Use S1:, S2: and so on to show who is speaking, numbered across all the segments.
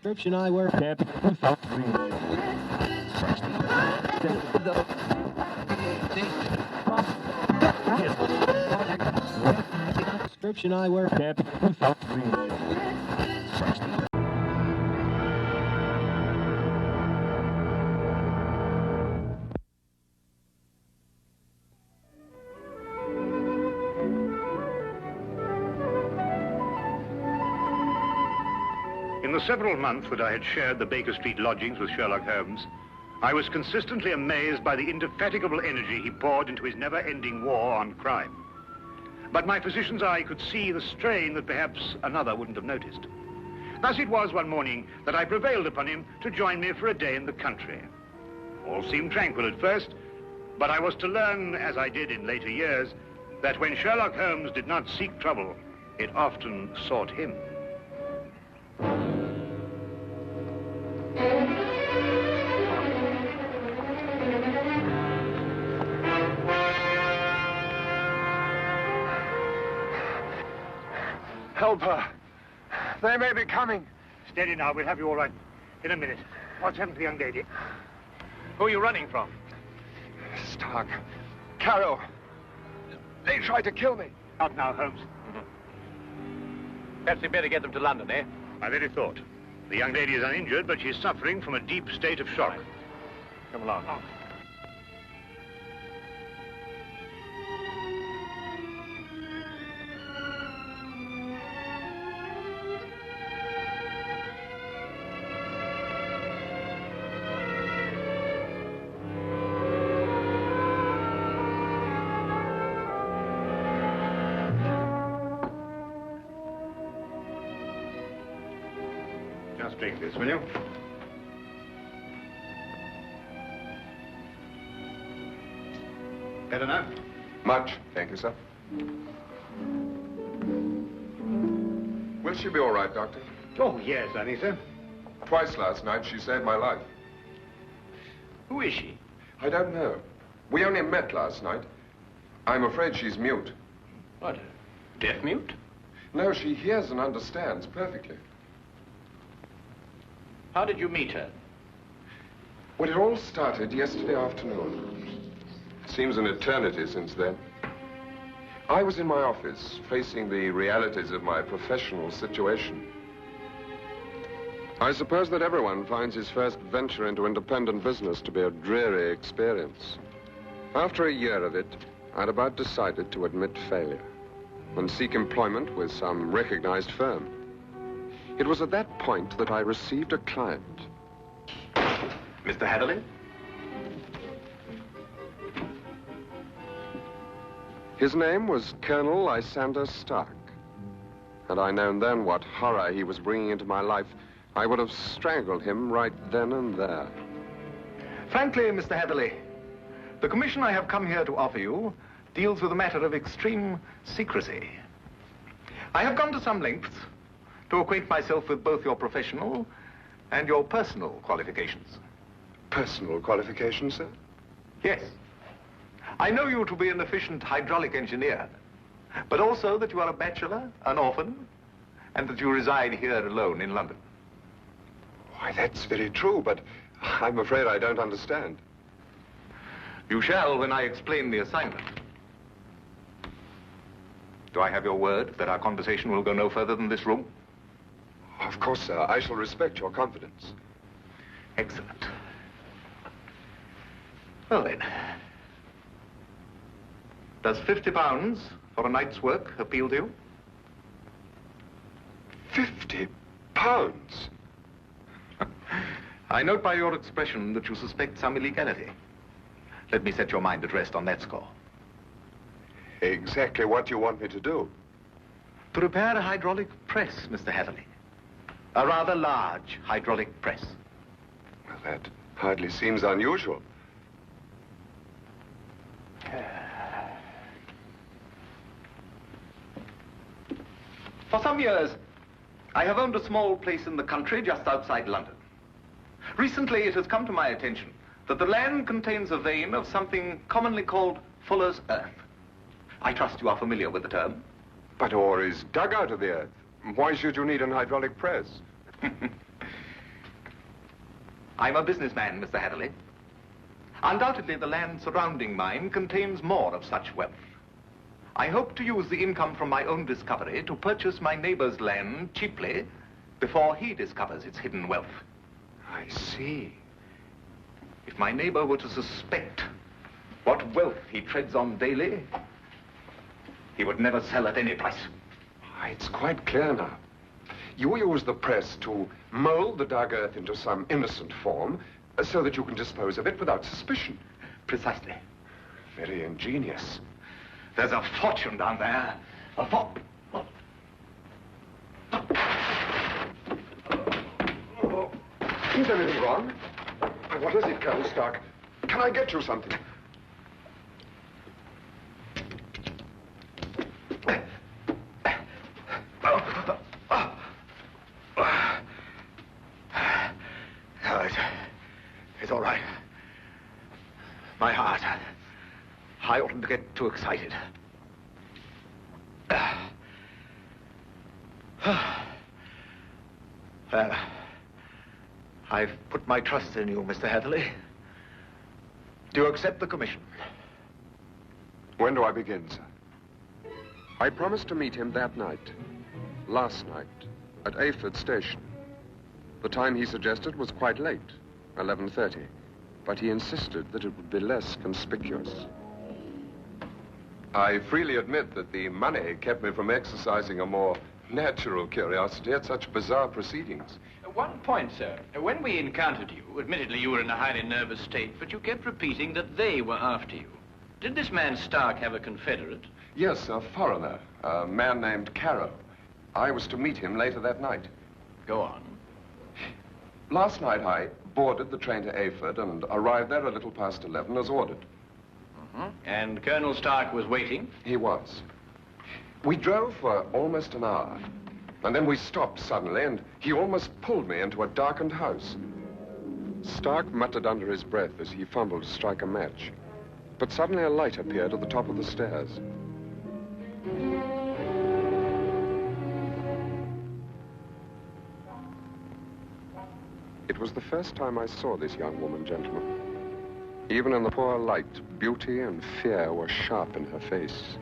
S1: Prescription eyewear. Prescription eyewear.
S2: In the several months that I had shared the Baker Street lodgings with Sherlock Holmes, I was consistently amazed by the indefatigable energy he poured into his never-ending war on crime. But my physician's eye could see the strain that perhaps another wouldn't have noticed. Thus it was one morning that I prevailed upon him to join me for a day in the country. All seemed tranquil at first, but I was to learn, as I did in later years, that when Sherlock Holmes did not seek trouble, it often sought him.
S3: Help her. They may be coming.
S2: Steady now, we'll have you all right in a minute. What's happened to the young lady?
S4: Who are you running from?
S3: Stark. Carroll. They tried to kill me.
S2: Not now, Holmes.
S4: Perhaps we'd better get them to London, eh?
S2: My very thought. The young lady is uninjured, but she's suffering from a deep state of shock.
S4: Right. Come along.
S2: Just drink this, will you? Better now?
S3: Much, thank you, sir. Will she be all right, Doctor?
S2: Oh, yes, I think so.
S3: Twice last night she saved my life.
S4: Who is she?
S3: I don't know. We only met last night. I'm afraid she's mute.
S4: What, deaf mute?
S3: No, she hears and understands perfectly.
S4: How did you meet her?
S3: Well, it all started yesterday afternoon. Seems an eternity since then. I was in my office, facing the realities of my professional situation. I suppose that everyone finds his first venture into independent business to be a dreary experience. After a year of it, I'd about decided to admit failure and seek employment with some recognized firm. It was at that point that I received a client.
S4: Mr. Haterley?
S3: His name was Colonel Lysander Stark. Had I known then what horror he was bringing into my life, I would have strangled him right then and there.
S5: Frankly, Mr. Haterley, the commission I have come here to offer you deals with a matter of extreme secrecy. I have gone to some lengths to acquaint myself with both your professional and your personal qualifications.
S3: Personal qualifications, sir?
S5: Yes. I know you to be an efficient hydraulic engineer, but also that you are a bachelor, an orphan, and that you reside here alone in London.
S3: Why, that's very true, but I'm afraid I don't understand.
S5: You shall when I explain the assignment. Do I have your word that our conversation will go no further than this room?
S3: Of course, sir. I shall respect your confidence.
S5: Excellent. Well then, does £50 for a night's work appeal to you?
S3: £50?
S5: I note by your expression that you suspect some illegality. Let me set your mind at rest on that score.
S3: Exactly what you want me to do?
S5: To repair a hydraulic press, Mr. Haterley. A rather large hydraulic press.
S3: Well, that hardly seems unusual.
S5: For some years, I have owned a small place in the country just outside London. Recently, it has come to my attention that the land contains a vein of something commonly called fuller's earth. I trust you are familiar with the term.
S3: But ore is dug out of the earth. Why should you need an hydraulic press?
S5: I'm a businessman, Mr. Haterley. Undoubtedly, the land surrounding mine contains more of such wealth. I hope to use the income from my own discovery to purchase my neighbor's land cheaply before he discovers its hidden wealth.
S3: I see.
S5: If my neighbor were to suspect what wealth he treads on daily, he would never sell at any price.
S3: It's quite clear now. You use the press to mold the dug earth into some innocent form so that you can dispose of it without suspicion.
S5: Precisely.
S3: Very ingenious.
S5: There's a fortune down there.
S3: Is there anything wrong? What is it, Colonel Stark? Can I get you something?
S5: It's all right. My heart. I oughtn't to get too excited. Well, I've put my trust in you, Mr. Haterley. Do you accept the commission?
S3: When do I begin, sir? I promised to meet him that night. Last night, at Ayford Station. The time he suggested was quite late, 11:30. But he insisted that it would be less conspicuous. I freely admit that the money kept me from exercising a more natural curiosity at such bizarre proceedings.
S4: One point, sir. When we encountered you, admittedly you were in a highly nervous state, but you kept repeating that they were after you. Did this man Stark have a confederate?
S3: Yes, a foreigner, a man named Carrow. I was to meet him later that night.
S4: Go on.
S3: Last night, I boarded the train to Ayford and arrived there a little past 11 as ordered.
S4: And Colonel Stark was waiting?
S3: He was. We drove for almost an hour, and then we stopped suddenly, and he almost pulled me into a darkened house. Stark muttered under his breath as he fumbled to strike a match, but suddenly a light appeared at the top of the stairs. It was the first time I saw this young woman, gentlemen. Even in the poor light, beauty and fear were sharp in her face.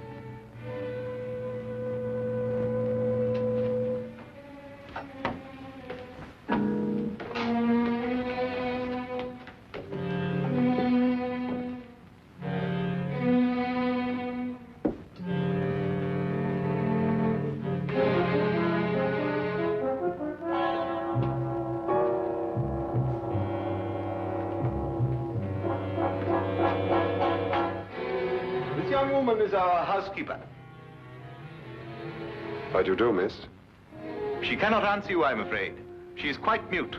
S5: Is our housekeeper.
S3: How do you do, miss?
S5: She cannot answer you, I'm afraid. She is quite mute.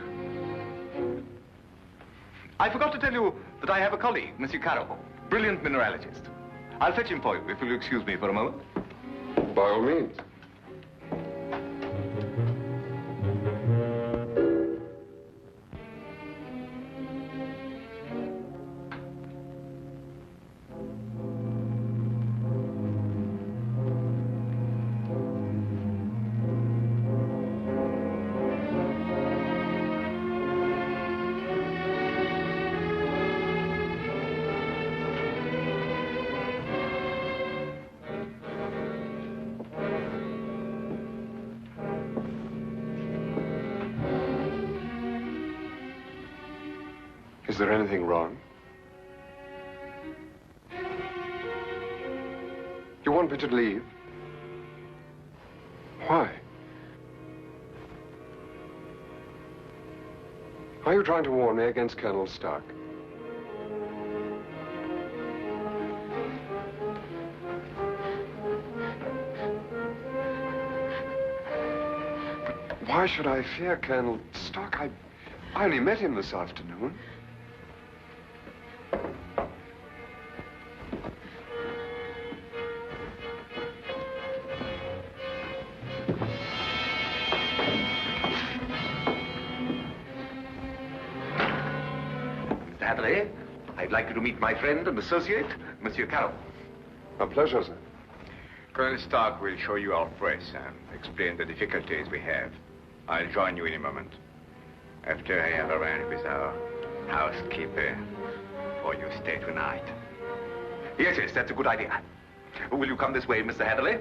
S5: I forgot to tell you that I have a colleague, Monsieur Carroll, brilliant mineralogist. I'll fetch him for you, if you'll excuse me for a moment.
S3: By all means. Is there anything wrong? You want me to leave? Why? Are you trying to warn me against Colonel Stark? But why should I fear Colonel Stark? I only met him this afternoon.
S5: I'd like you to meet my friend and associate, Monsieur Carroll.
S3: A pleasure, sir.
S6: Colonel Stark will show you our press and explain the difficulties we have. I'll join you in a moment. After I have arranged with our housekeeper for you stay tonight.
S5: Yes, yes, that's a good idea. Will you come this way, Mr. Haterley?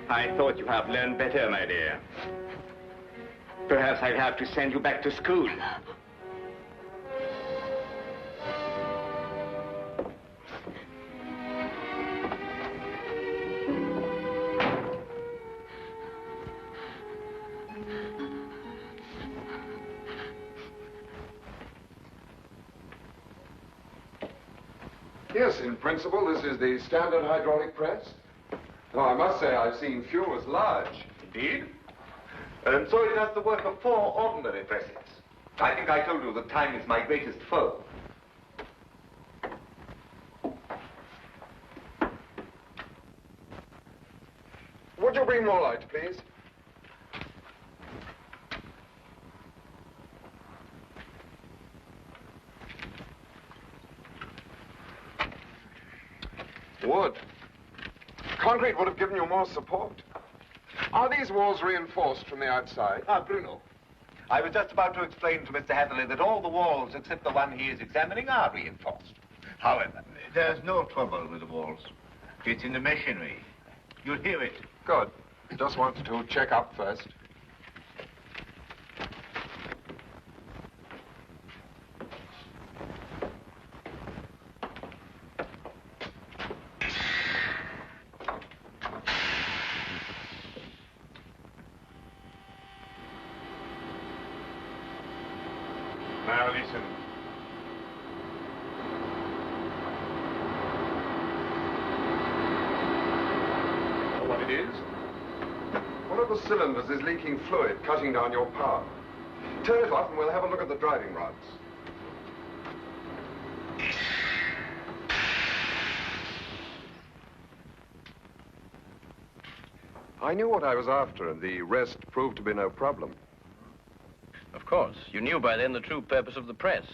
S6: I thought you have learned better, my dear. Perhaps I'll have to send you back to school.
S3: Yes, in principle, this is the standard hydraulic press. Oh, I must say I've seen few as large.
S5: Indeed. And so it has the work of 4 ordinary presses. I think I told you that time is my greatest foe.
S3: Would you bring more light, please? Wood. Concrete would have given you more support. Are these walls reinforced from the outside?
S5: Ah, Bruno. I was just about to explain to Mr. Haterley that all the walls except the one he is examining are reinforced.
S6: However, there's no trouble with the walls. It's in the machinery. You'll hear it.
S3: Good. Just wanted to check up first.
S6: Now listen.
S5: Know what it is?
S3: One of the cylinders is leaking fluid, cutting down your power. Turn it off and we'll have a look at the driving rods. I knew what I was after, and the rest proved to be no problem.
S4: Of course. You knew by then the true purpose of the press.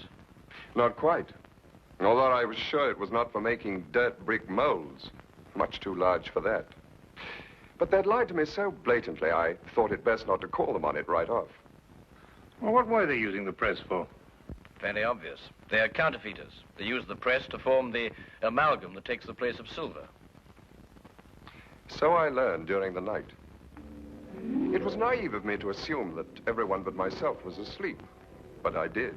S3: Not quite. Although I was sure it was not for making dirt brick molds. Much too large for that. But they'd lied to me so blatantly, I thought it best not to call them on it right off.
S2: Well, what were they using the press for?
S4: Fairly obvious. They are counterfeiters. They use the press to form the amalgam that takes the place of silver.
S3: So I learned during the night. It was naive of me to assume that everyone but myself was asleep, but I did.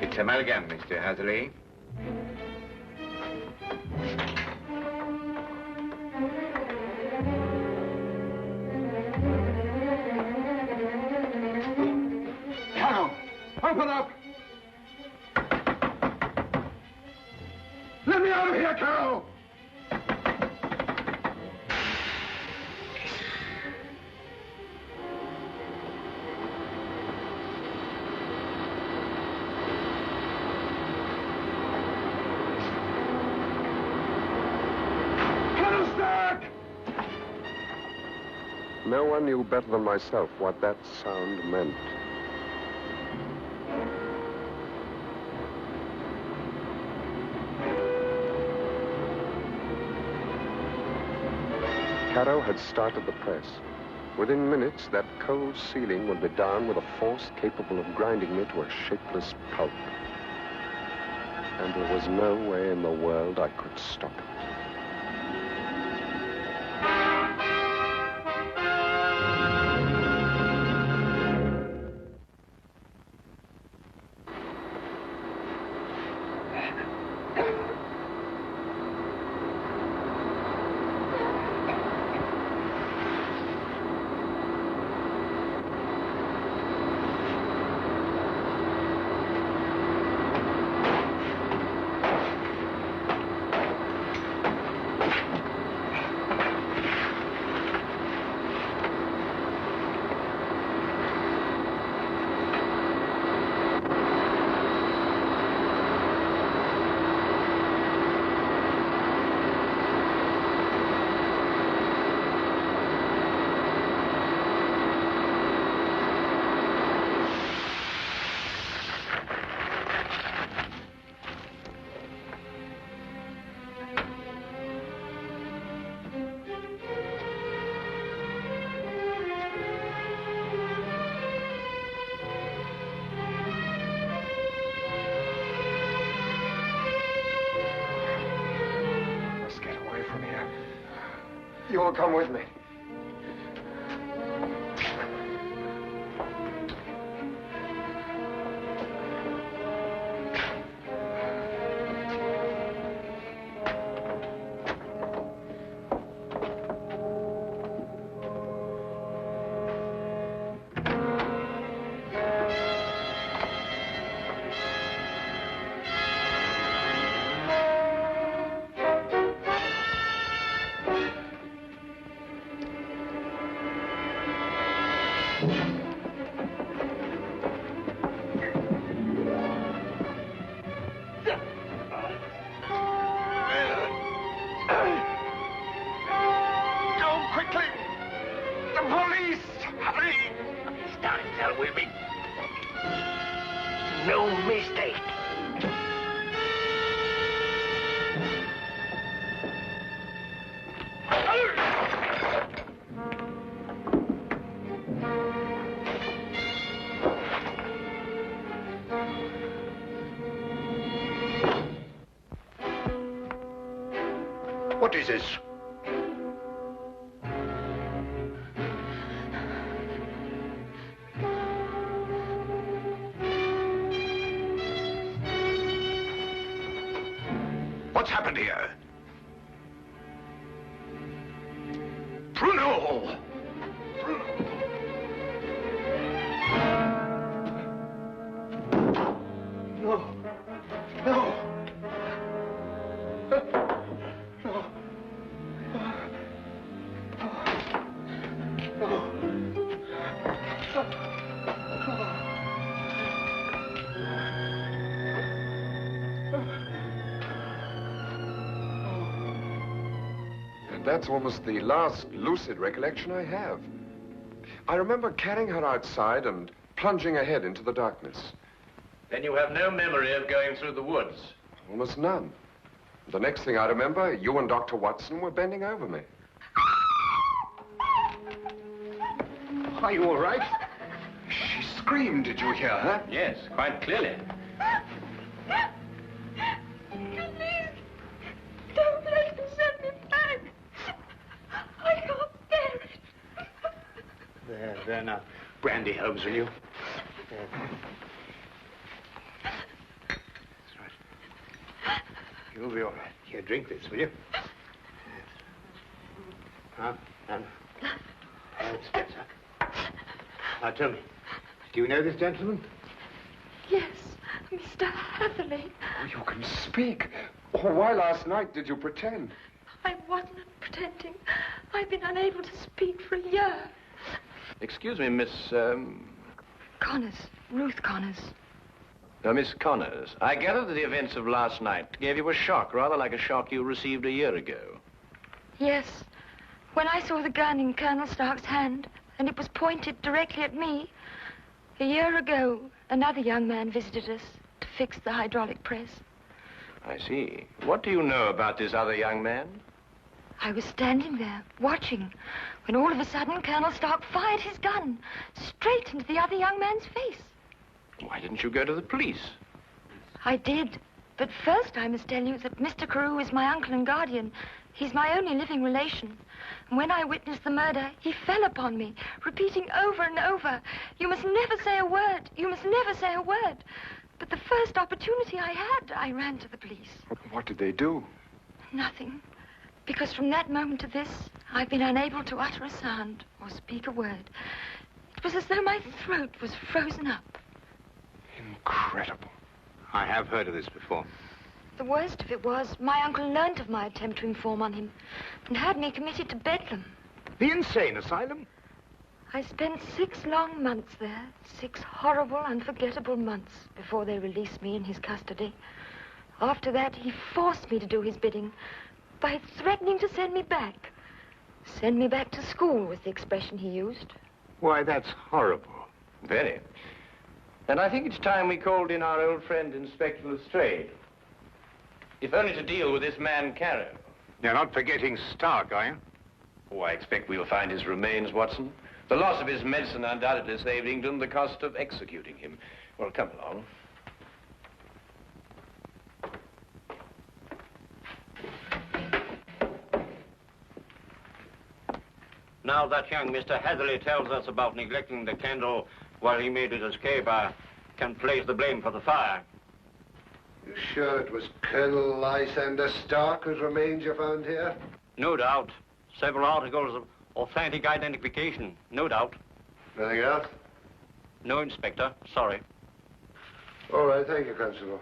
S6: It's amalgam, Mr. Haterley.
S3: Carol, open up! Let me out of here, Carol! No one knew better than myself what that sound meant. Caro had started the press. Within minutes, that cold ceiling would be down with a force capable of grinding me to a shapeless pulp. And there was no way in the world I could stop it.
S7: You will come with me.
S2: What is this? What's happened here? Bruno!
S7: No. No.
S3: That's almost the last lucid recollection I have. I remember carrying her outside and plunging ahead into the darkness.
S4: Then you have no memory of going through the woods?
S3: Almost none. The next thing I remember, you and Dr. Watson were bending over me.
S7: Are you all right? She screamed. Did you hear her?
S4: Yes, quite clearly.
S8: Please, don't let them send me back. I can't bear it.
S2: There now. Brandy, Holmes, will you? That's right. You'll be all right. Here, drink this, will you? Now, Spencer. Now, tell me, do you know this gentleman?
S8: Yes, Mr. Haterley.
S3: Oh, you can speak. Oh, why last night did you pretend?
S8: I wasn't pretending. I've been unable to speak for a year.
S4: Excuse me, Miss,
S8: Connors. Ruth Connors.
S4: Miss Connors. I gather that the events of last night gave you a shock, rather like a shock you received a year ago.
S8: Yes. When I saw the gun in Colonel Stark's hand, and it was pointed directly at me, a year ago, another young man visited us to fix the hydraulic press.
S4: I see. What do you know about this other young man?
S8: I was standing there, watching, when all of a sudden Colonel Stark fired his gun straight into the other young man's face.
S4: Why didn't you go to the police?
S8: I did. But first I must tell you that Mr. Carew is my uncle and guardian. He's my only living relation. And when I witnessed the murder, he fell upon me, repeating over and over, "You must never say a word. You must never say a word." But the first opportunity I had, I ran to the police.
S3: What did they do?
S8: Nothing. Because from that moment to this, I've been unable to utter a sound or speak a word. It was as though my throat was frozen up.
S3: Incredible.
S2: I have heard of this before.
S8: The worst of it was, my uncle learnt of my attempt to inform on him and had me committed to Bedlam.
S2: The insane asylum?
S8: I spent 6 long months there, 6 horrible, unforgettable months before they released me in his custody. After that, he forced me to do his bidding by threatening to send me back. Send me back to school was the expression he used.
S2: Why, that's horrible.
S4: Very. And I think it's time we called in our old friend, Inspector Lestrade. If only to deal with this man, Carew.
S2: You're not forgetting Stark, are you?
S4: Oh, I expect we'll find his remains, Watson. The loss of his medicine undoubtedly saved England the cost of executing him. Well, come along.
S9: Now that young Mr. Haterley tells us about neglecting the candle while he made his escape, I can place the blame for the fire.
S10: You sure it was Colonel Lysander Stark whose remains you found here?
S9: No doubt. Several articles of authentic identification, no doubt.
S10: Nothing else?
S9: No, Inspector. Sorry.
S10: All right, thank you, Constable.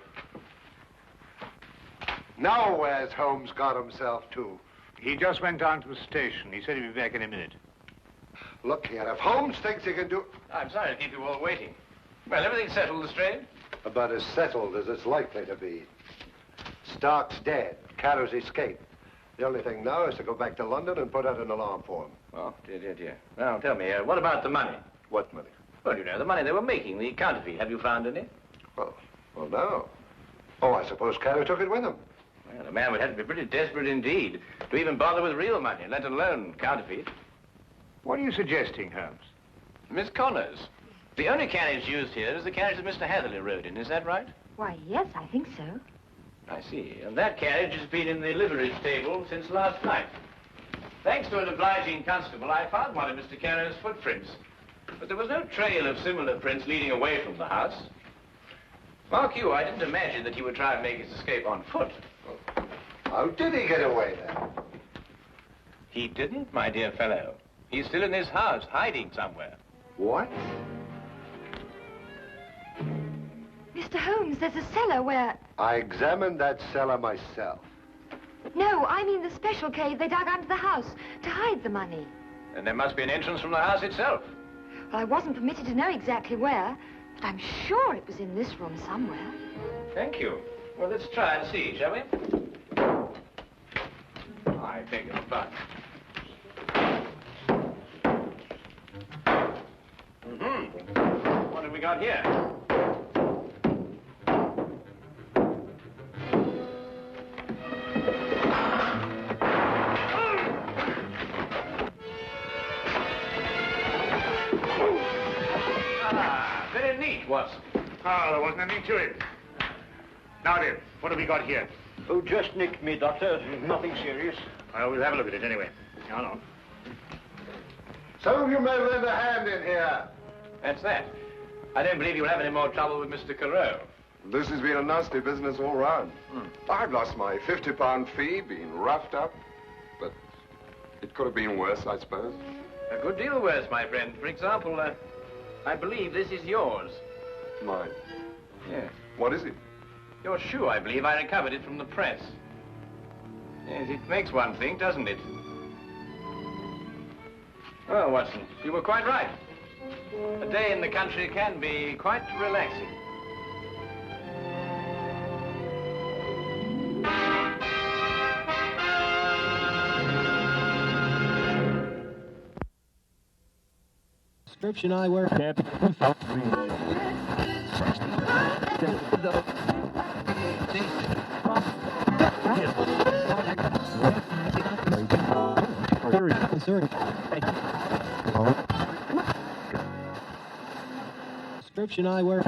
S10: Now where's Holmes got himself to?
S2: He just went down to the station. He said he'd be back in a minute.
S10: Look here, if Holmes thinks he can do...
S4: I'm sorry to keep you all waiting. Well, everything's settled, Lestrade?
S10: About as settled as it's likely to be. Stark's dead. Carrow's escaped. The only thing now is to go back to London and put out an alarm for him.
S4: Oh, dear. Well, tell me, what about the money?
S10: What money?
S4: Well, you know, the money they were making, the counterfeit. Have you found any?
S10: Well, no. Oh, I suppose Carrow took it with him.
S4: Well, the man would have to be pretty desperate indeed to even bother with real money, let alone counterfeit.
S2: What are you suggesting, Holmes?
S4: Miss Connors, the only carriage used here is the carriage that Mr. Haterley rode in. Is that right?
S8: Why, yes, I think so.
S4: I see. And that carriage has been in the livery stable since last night. Thanks to an obliging constable, I found one of Mr. Carrow's footprints. But there was no trail of similar prints leading away from the house. Mark you, I didn't imagine that he would try and make his escape on foot.
S10: How did he get away then?
S4: He didn't, my dear fellow. He's still in this house, hiding somewhere.
S10: What?
S8: Mr. Holmes, there's a cellar where...
S10: I examined that cellar myself.
S8: No, I mean the special cave they dug under the house to hide the money.
S4: And there must be an entrance from the house itself.
S8: Well, I wasn't permitted to know exactly where, but I'm sure it was in this room somewhere.
S4: Thank you. Well, let's try and see, shall we? I beg your pardon. What have we got here? Very neat, Watson.
S2: Oh, there wasn't anything to it. Now then, what have we got here?
S9: Oh, just nicked me, Doctor. Nothing serious.
S2: Well, we'll have a look at it anyway. Hold on.
S10: Some of you may lend a hand in here.
S4: That's that. I don't believe you'll have any more trouble with Mr. Carew.
S3: This has been a nasty business all round. I've lost my £50 fee, been roughed up, but it could have been worse, I suppose.
S4: A good deal worse, my friend. For example, I believe this is yours.
S3: Mine.
S4: Yes.
S3: What is it?
S4: Your shoe, I believe. I recovered it from the press. Yes, it makes one think, doesn't it? Well, Watson, you were quite right. A day in the country can be quite relaxing.
S1: Prescription eyewear. Prescription eyewear.